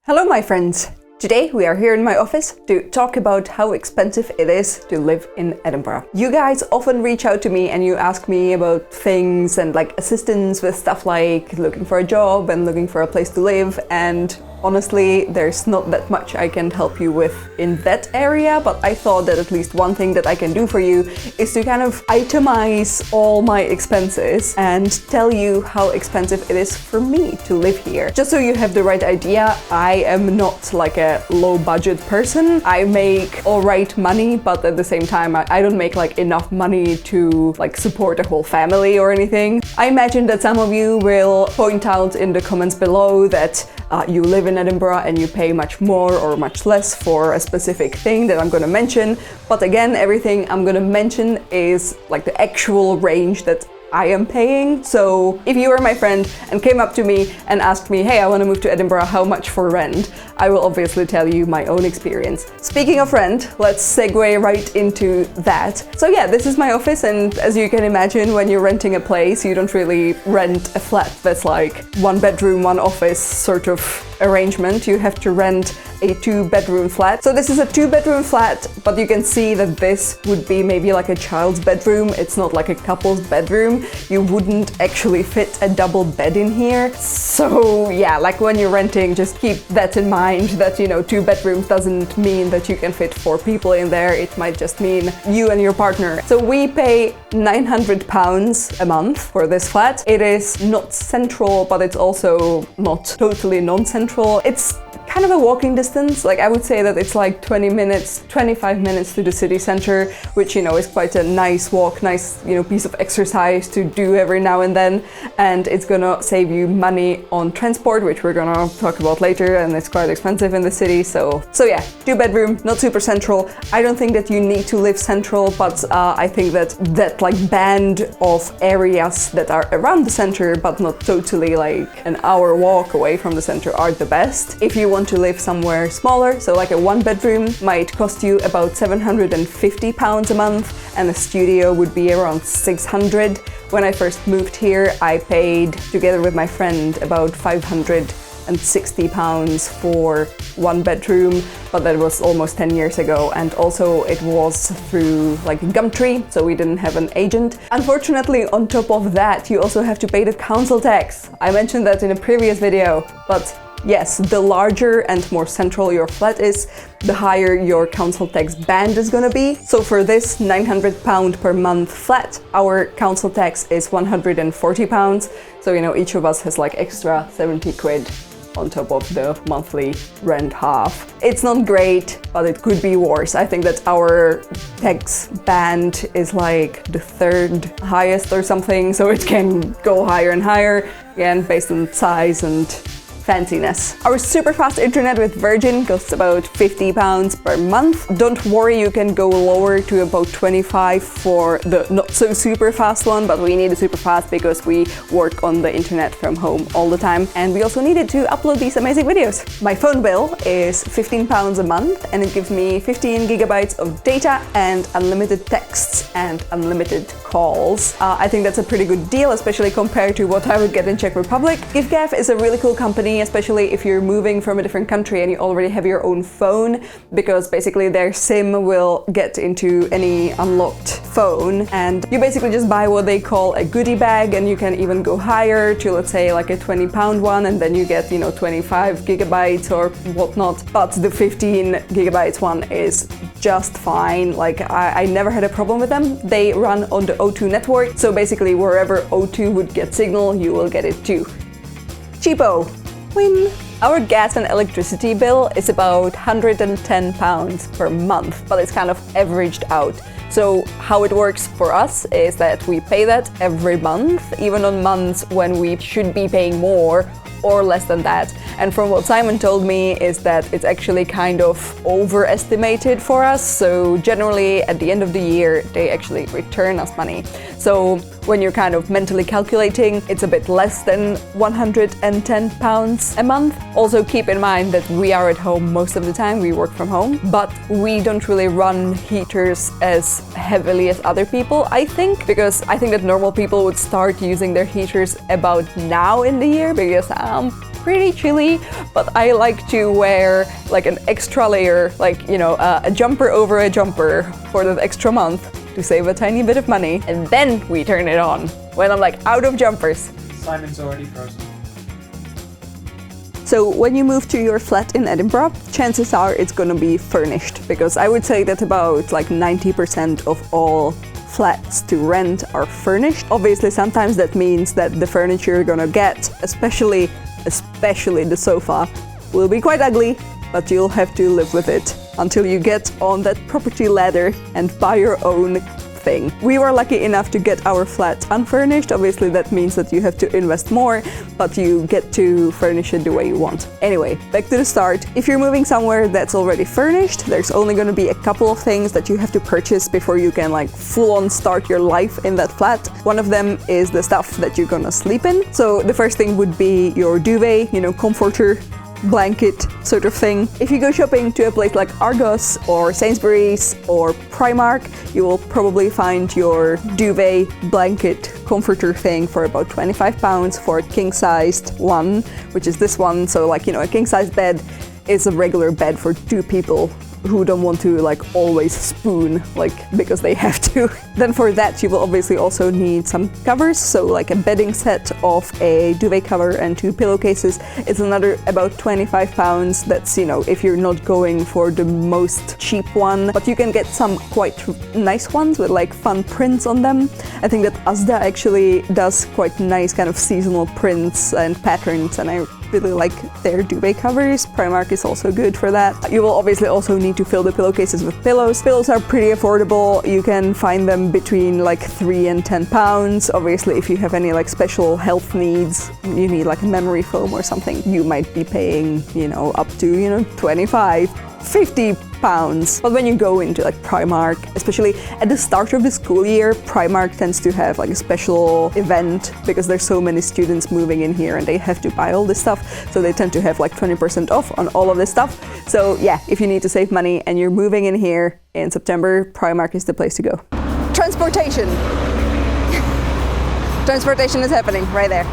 Hello my friends! Today we are here in my office to talk about how expensive it is to live in Edinburgh. You guys often reach out to me and you ask me about things and like assistance with stuff like looking for a job and looking for a place to live, and honestly, there's not that much I can help you with in that area, but I thought that at least one thing that I can do for you is to kind of itemize all my expenses and tell you how expensive it is for me to live here. Just so you have the right idea, I am not like a low budget person. I make alright money, but at the same time, I don't make like enough money to like support a whole family or anything. I imagine that some of you will point out in the comments below that you live in Edinburgh and you pay much more or much less for a specific thing that I'm gonna mention. But again, everything I'm gonna mention is like the actual range that I am paying. So if you were my friend and came up to me and asked me, hey, I want to move to Edinburgh, how much for rent? I will obviously tell you my own experience. Speaking of rent, let's segue right into that. So yeah, this is my office, and as you can imagine, when you're renting a place, you don't really rent a flat that's like one bedroom, one office sort of arrangement. You have to rent a 2-bedroom flat. So this is a 2-bedroom flat, but you can see that this would be maybe like a child's bedroom. It's not like a couple's bedroom. You wouldn't actually fit a double bed in here. So yeah, like when you're renting, just keep that in mind, that, you know, 2 bedrooms doesn't mean that you can fit 4 people in there. It might just mean you and your partner. So we pay £900 a month for this flat. It is not central, but it's also not totally non-central. It's kind of a walking distance. Like I would say that it's like 20 minutes, 25 minutes to the city center, which, you know, is quite a nice walk, nice, you know, piece of exercise to do every now and then. And it's gonna save you money on transport, which we're gonna talk about later, and it's quite expensive in the city. So yeah, 2-bedroom, not super central. I don't think that you need to live central, but I think that like band of areas that are around the center, but not totally like an hour walk away from the center, are the best. If you want to live somewhere smaller, so like a 1-bedroom might cost you about £750 a month, and a studio would be around 600. When I first moved here, I paid, together with my friend, about £560 for 1-bedroom, but that was almost 10 years ago, and also it was through like Gumtree, so we didn't have an agent. Unfortunately, on top of that, you also have to pay the council tax. I mentioned that in a previous video, but yes, the larger and more central your flat is, the higher your council tax band is gonna be. So for this £900 per month flat, our council tax is £140. So, you know, each of us has like extra 70 quid on top of the monthly rent half. It's not great, but it could be worse. I think that our tax band is like the 3rd highest or something, so it can go higher and higher, again, based on size and fanciness. Our super fast internet with Virgin costs about £50 per month. Don't worry, you can go lower to about 25 for the not so super fast one, but we need a super fast because we work on the internet from home all the time, and we also needed to upload these amazing videos. My phone bill is £15 a month, and it gives me 15 gigabytes of data and unlimited texts and unlimited calls. I think that's a pretty good deal, especially compared to what I would get in Czech Republic. giffgaff is a really cool company, especially if you're moving from a different country and you already have your own phone, because basically their SIM will get into any unlocked phone, and you basically just buy what they call a goodie bag, and you can even go higher to, let's say, like a £20 one, and then you get, you know, 25 gigabytes or whatnot. But the 15 gigabytes one is just fine. Like I never had a problem with them. They run on the O2 network, so basically wherever O2 would get signal, you will get it too. Cheapo! Win! Our gas and electricity bill is about £110 per month, but it's kind of averaged out. So how it works for us is that we pay that every month, even on months when we should be paying more or less than that. And from what Simon told me is that it's actually kind of overestimated for us. So generally at the end of the year, they actually return us money. So when you're kind of mentally calculating, it's a bit less than £110 a month. Also keep in mind that we are at home most of the time, we work from home, but we don't really run heaters as heavily as other people, I think, because I think that normal people would start using their heaters about now in the year, because pretty chilly, but I like to wear like an extra layer, like, you know, a jumper over a jumper for that extra month to save a tiny bit of money, and then we turn it on when I'm like out of jumpers. Simon's already frozen. So when you move to your flat in Edinburgh, chances are it's gonna be furnished, because I would say that about like 90% of all flats to rent are furnished. Obviously, sometimes that means that the furniture you're gonna get, especially the sofa, will be quite ugly, but you'll have to live with it until you get on that property ladder and buy your own thing. We were lucky enough to get our flat unfurnished. Obviously, that means that you have to invest more, but you get to furnish it the way you want. Anyway, back to the start. If you're moving somewhere that's already furnished, there's only going to be a couple of things that you have to purchase before you can like full-on start your life in that flat. One of them is the stuff that you're gonna sleep in. So the first thing would be your duvet, you know, comforter, blanket sort of thing. If you go shopping to a place like Argos or Sainsbury's or Primark, you will probably find your duvet blanket comforter thing for about £25 for a king-sized one, which is this one. So like, you know, a king-sized bed is a regular bed for two people who don't want to like always spoon, like because they have to. Then for that you will obviously also need some covers, so like a bedding set of a duvet cover and 2 pillowcases is another about £25. That's, you know, if you're not going for the most cheap one, but you can get some quite nice ones with like fun prints on them. I think that Asda actually does quite nice kind of seasonal prints and patterns, and I really like their duvet covers. Primark is also good for that. You will obviously also need to fill the pillowcases with pillows. Pillows are pretty affordable. You can find them between like £3 and £10. Obviously, if you have any like special health needs, you need like a memory foam or something, you might be paying, you know, up to, you know, £25–50. But when you go into like Primark, especially at the start of the school year, Primark tends to have like a special event because there's so many students moving in here and they have to buy all this stuff. So they tend to have like 20% off on all of this stuff. So yeah, if you need to save money and you're moving in here in September, Primark is the place to go. Transportation. Transportation is happening right there.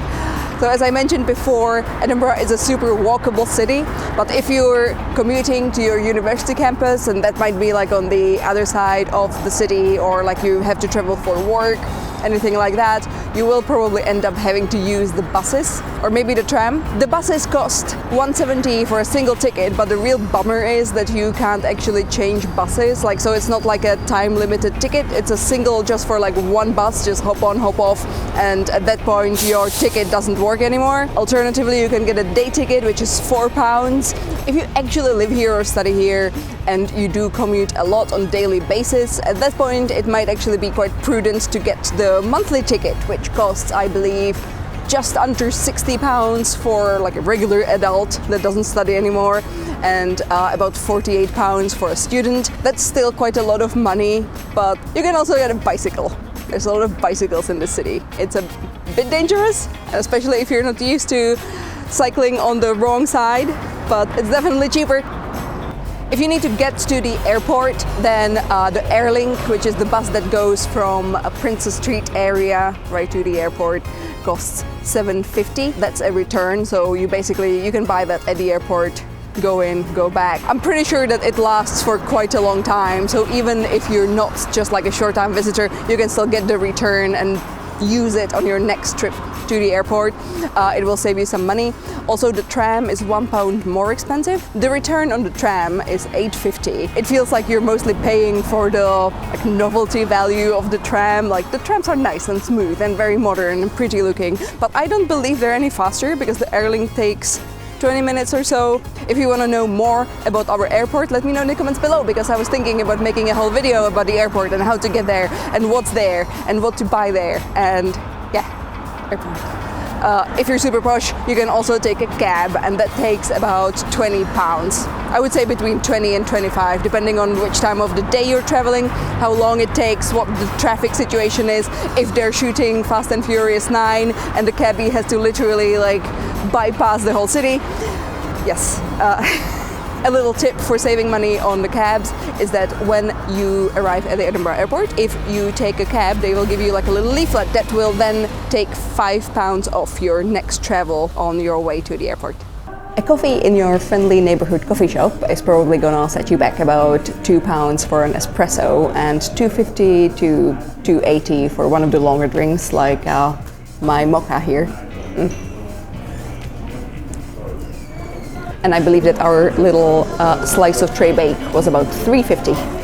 So as I mentioned before, Edinburgh is a super walkable city, but if you're commuting to your university campus, and that might be like on the other side of the city, or like you have to travel for work, anything like that, you will probably end up having to use the buses or maybe the tram. The buses cost £1.70 for a single ticket, but the real bummer is that you can't actually change buses. Like, so it's not like a time limited ticket, it's a single just for like one bus, just hop on, hop off, and at that point your ticket doesn't work anymore. Alternatively, you can get a day ticket, which is £4. If you actually live here or study here and you do commute a lot on a daily basis, at that point it might actually be quite prudent to get the monthly ticket, which costs, I believe, just under £60 for like a regular adult that doesn't study anymore, and about £48 for a student. That's still quite a lot of money, but you can also get a bicycle. There's a lot of bicycles in the city. It's a bit dangerous, especially if you're not used to cycling on the wrong side, but it's definitely cheaper. If you need to get to the airport, then the Airlink, which is the bus that goes from Princess Street area right to the airport, costs £7.50. That's a return, so you can buy that at the airport, go in, go back. I'm pretty sure that it lasts for quite a long time, so even if you're not just like a short-time visitor, you can still get the return and use it on your next trip to the airport. It will save you some money. Also, the tram is £1 more expensive. The return on the tram is £8.50. It feels like you're mostly paying for the like novelty value of the tram. Like, the trams are nice and smooth and very modern and pretty looking, but I don't believe they're any faster because the Airlink takes 20 minutes or so. If you want to know more about our airport, let me know in the comments below, because I was thinking about making a whole video about the airport and how to get there and what's there and what to buy there, and yeah, airport. If you're super posh, you can also take a cab, and that takes about £20. I would say between 20 and 25, depending on which time of the day you're traveling, how long it takes, what the traffic situation is, if they're shooting Fast and Furious 9 and the cabbie has to literally like bypass the whole city. Yes. A little tip for saving money on the cabs is that when you arrive at the Edinburgh airport, if you take a cab, they will give you like a little leaflet that will then take £5 off your next travel on your way to the airport. A coffee in your friendly neighborhood coffee shop is probably gonna set you back about £2 for an espresso and £2.50 to £2.80 for one of the longer drinks like my mocha here. And I believe that our little slice of tray bake was about £3.50.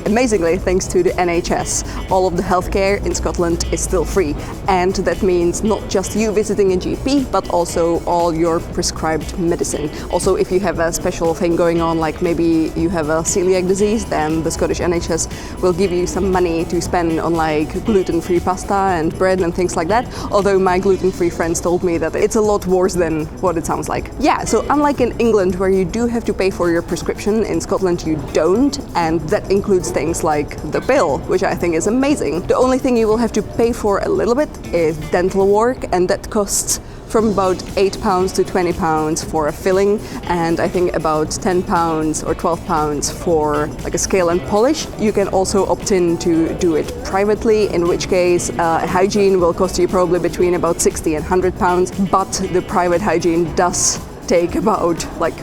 Amazingly, thanks to the NHS, all of the healthcare in Scotland is still free. And that means not just you visiting a GP, but also all your prescribed medicine. Also, if you have a special thing going on, like maybe you have a celiac disease, then the Scottish NHS will give you some money to spend on like gluten-free pasta and bread and things like that. Although my gluten-free friends told me that it's a lot worse than what it sounds like. Yeah, so unlike in England where you do have to pay for your prescription, in Scotland you don't, and that includes things like the bill, which I think is amazing. The only thing you will have to pay for a little bit is dental work, and that costs from about £8 to £20 for a filling, and I think about £10 or £12 for like a scale and polish. You can also opt in to do it privately, in which case hygiene will cost you probably between about £60 and £100, but the private hygiene does take about like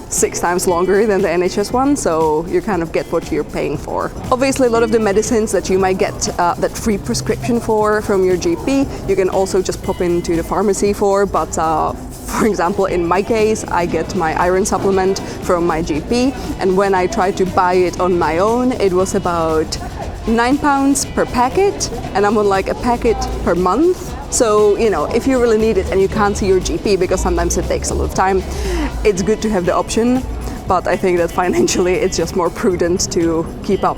6 times longer than the NHS one, so you kind of get what you're paying for. Obviously, a lot of the medicines that you might get that free prescription from your GP, you can also just pop into the pharmacy for, but for example, in my case, I get my iron supplement from my GP, and when I tried to buy it on my own, it was about £9 per packet, and I'm on like a packet per month. So, you know, if you really need it and you can't see your GP, because sometimes it takes a lot of time, it's good to have the option. But I think that financially it's just more prudent to keep up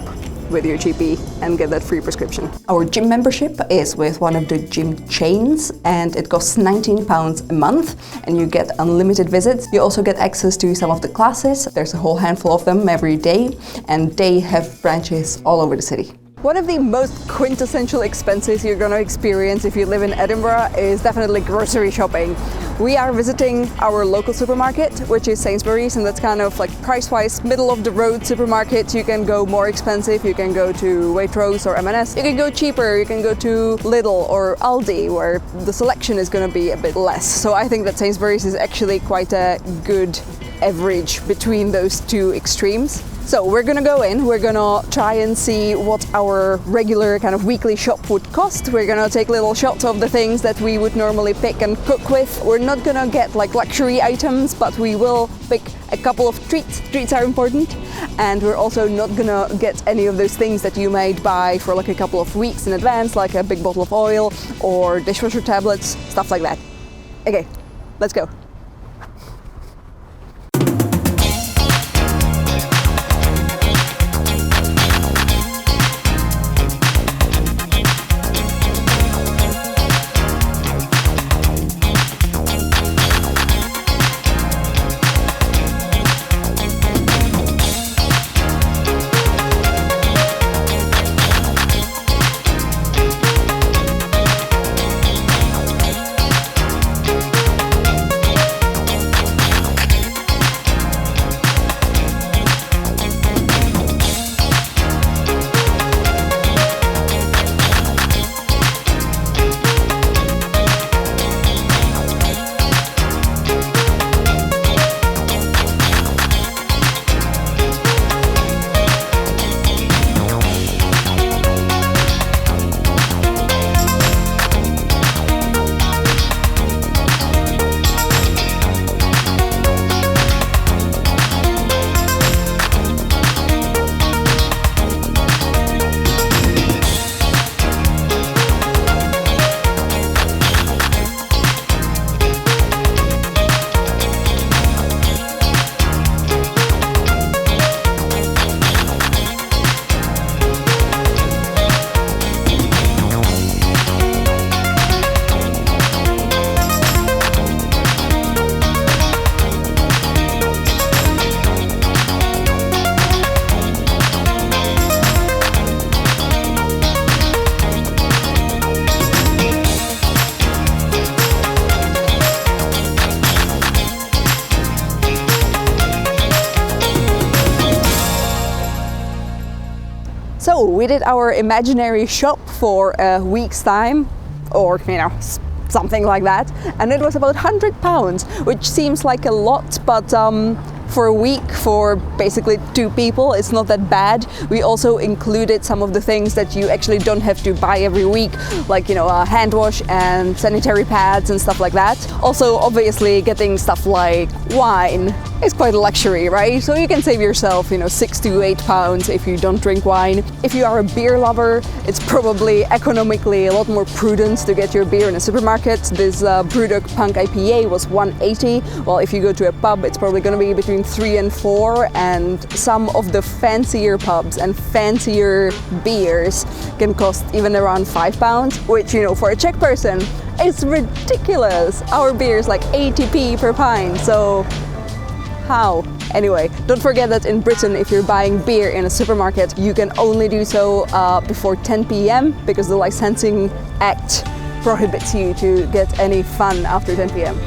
with your GP and get that free prescription. Our gym membership is with one of the gym chains, and it costs £19 a month, and you get unlimited visits. You also get access to some of the classes. There's a whole handful of them every day, and they have branches all over the city. One of the most quintessential expenses you're going to experience if you live in Edinburgh is definitely grocery shopping. We are visiting our local supermarket, which is Sainsbury's, and that's kind of like price-wise middle-of-the-road supermarket. You can go more expensive, you can go to Waitrose or M&S. You can go cheaper, you can go to Lidl or Aldi, where the selection is going to be a bit less. So I think that Sainsbury's is actually quite a good average between those two extremes. So we're gonna go in, we're gonna try and see what our regular kind of weekly shop would cost. We're gonna take little shots of the things that we would normally pick and cook with. We're not gonna get like luxury items, but we will pick a couple of treats. Treats are important. And we're also not gonna get any of those things that you might buy for like a couple of weeks in advance, like a big bottle of oil or dishwasher tablets, stuff like that. Okay, let's go. So we did our imaginary shop for a week's time, or you know, something like that, and it was about £100, which seems like a lot, but for a week for basically 2 people, it's not that bad. We also included some of the things that you actually don't have to buy every week, like, you know, a hand wash and sanitary pads and stuff like that. Also, obviously, getting stuff like wine is quite a luxury, right? So you can save yourself, you know, £6 to £8 if you don't drink wine. If you are a beer lover, it's probably economically a lot more prudent to get your beer in a supermarket. This Brewdog Punk IPA was £1.80. Well, if you go to a pub, it's probably going to be between 3 and 4, and some of the fancier pubs and fancier beers can cost even around £5, which, you know, for a Czech person, is ridiculous. Our beer is like 80p per pint, so how? Anyway, don't forget that in Britain, if you're buying beer in a supermarket, you can only do so before 10 p.m. because the Licensing Act prohibits you to get any fun after 10 p.m.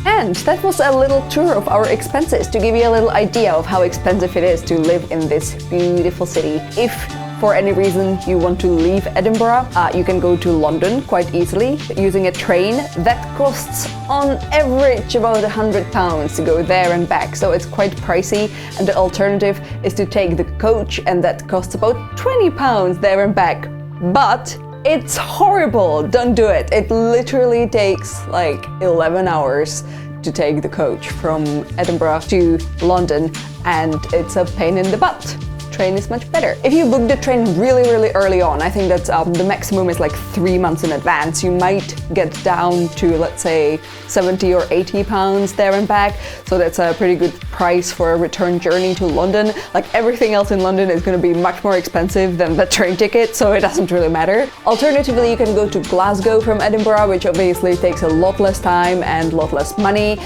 And that was a little tour of our expenses to give you a little idea of how expensive it is to live in this beautiful city. If for any reason you want to leave Edinburgh, you can go to London quite easily using a train. That costs on average about £100 to go there and back, so it's quite pricey. And the alternative is to take the coach, and that costs about £20 there and back. But it's horrible, don't do it. It literally takes like 11 hours to take the coach from Edinburgh to London, and it's a pain in the butt. Train is much better. If you book the train really early on, I think that the maximum is like 3 months in advance, you might get down to, let's say, 70 or 80 pounds there and back. So that's a pretty good price for a return journey to London. Like, everything else in London is going to be much more expensive than the train ticket, so it doesn't really matter. Alternatively, you can go to Glasgow from Edinburgh, which obviously takes a lot less time and a lot less money.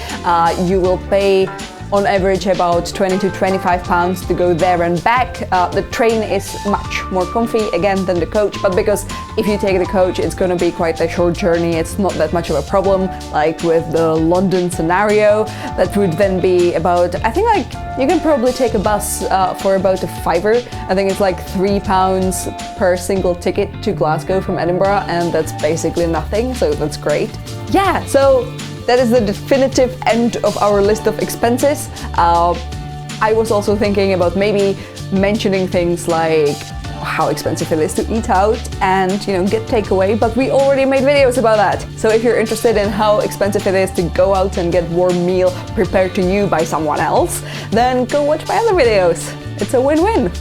You will pay on average about 20 to 25 pounds to go there and back. The train is much more comfy again than the coach, but because if you take the coach, it's going to be quite a short journey, it's not that much of a problem. Like with the London scenario, that would then be about, I think, like, you can probably take a bus for about a £5. I think it's like £3 per single ticket to Glasgow from Edinburgh, and that's basically nothing, so that's great. Yeah, so that is the definitive end of our list of expenses. I was also thinking about maybe mentioning things like how expensive it is to eat out and, you know, get takeaway, but we already made videos about that. So if you're interested in how expensive it is to go out and get warm meal prepared to you by someone else, then go watch my other videos. It's a win-win.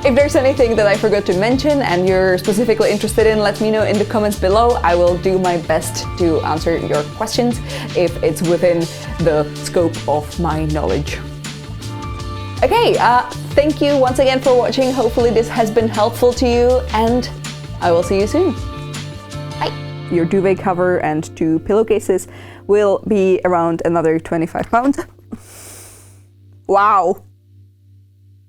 If there's anything that I forgot to mention and you're specifically interested in, let me know in the comments below. I will do my best to answer your questions if it's within the scope of my knowledge. Okay, thank you once again for watching. Hopefully this has been helpful to you, and I will see you soon. Bye! Your duvet cover and 2 pillowcases will be around another £25. Wow!